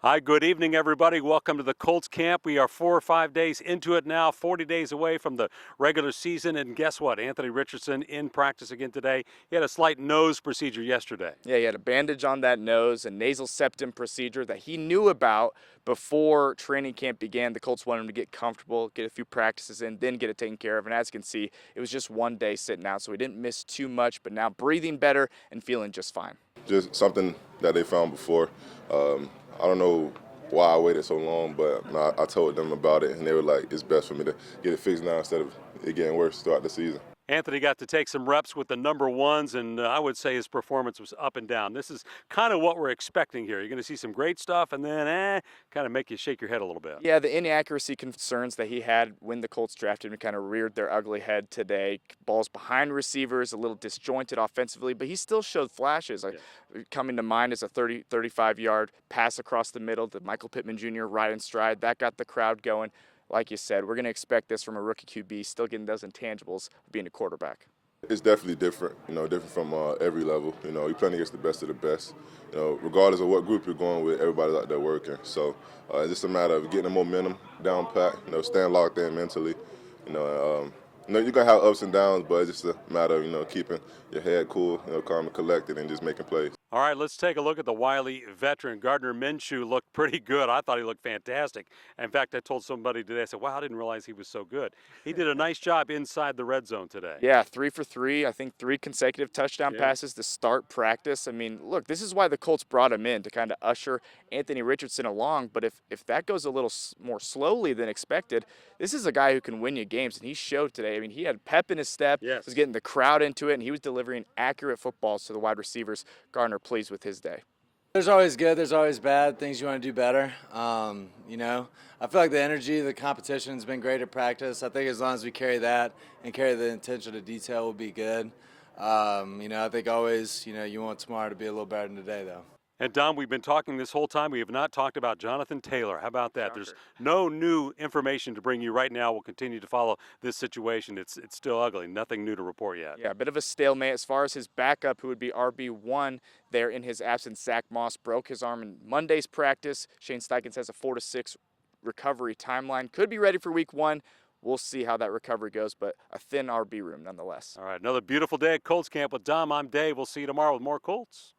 Hi, good evening, everybody. Welcome to the Colts camp. We are 4 or 5 days into it now, 40 days away from the regular season. And guess what? Anthony Richardson in practice again today. He had a slight nose procedure yesterday. Yeah, he had a bandage on that nose, a nasal septum procedure that he knew about before training camp began. The Colts wanted him to get comfortable, get a few practices in, then get it taken care of. And as you can see, it was just one day sitting out, so he didn't miss too much, but now breathing better and feeling just fine. Just something that they found before. I don't know why I waited so long, but I told them about it, and they were like, it's best for me to get it fixed now instead of it getting worse throughout the season. Anthony got to take some reps with the number ones, and I would say his performance was up and down. This is kind of what we're expecting here. You're going to see some great stuff, and then kind of make you shake your head a little bit. Yeah, the inaccuracy concerns that he had when the Colts drafted him kind of reared their ugly head today. Balls behind receivers, a little disjointed offensively, but he still showed flashes. Coming to mind is a 35-yard pass across the middle to Michael Pittman Jr. right in stride. That got the crowd going. Like you said, we're going to expect this from a rookie QB, still getting those intangibles of being a quarterback. It's definitely different, different from every level. You're playing against the best of the best. Regardless of what group you're going with, everybody's out there working. So it's just a matter of getting the momentum down pat, staying locked in mentally. You're going to have ups and downs, but it's just a matter of, keeping your head cool, calm and collected, and just making plays. All right, let's take a look at the wily veteran. Gardner Minshew looked pretty good. I thought he looked fantastic. In fact, I told somebody today, I said, wow, I didn't realize he was so good. He did a nice job inside the red zone today. Yeah, 3 for 3. I think 3 consecutive touchdown passes to start practice. I mean, look, this is why the Colts brought him in, to kind of usher Anthony Richardson along. But if that goes a little more slowly than expected, this is a guy who can win you games, and he showed today. I mean, he had pep in his step, was getting the crowd into it, and he was delivering accurate footballs to the wide receivers. Gardner pleased with his day. There's always good, there's always bad, things you want to do better. I feel like the energy, the competition has been great at practice. I think as long as we carry that and carry the attention to detail, we'll be good. I think always, you want tomorrow to be a little better than today, though. And, Dom, we've been talking this whole time. We have not talked about Jonathan Taylor. How about that? There's no new information to bring you right now. We'll continue to follow this situation. It's still ugly. Nothing new to report yet. Yeah, a bit of a stalemate as far as his backup, who would be RB1 there in his absence. Zach Moss broke his arm in Monday's practice. Shane Steichen says a 4 to 6 recovery timeline. Could be ready for week 1. We'll see how that recovery goes, but a thin RB room nonetheless. All right, another beautiful day at Colts camp with Dom. I'm Dave. We'll see you tomorrow with more Colts.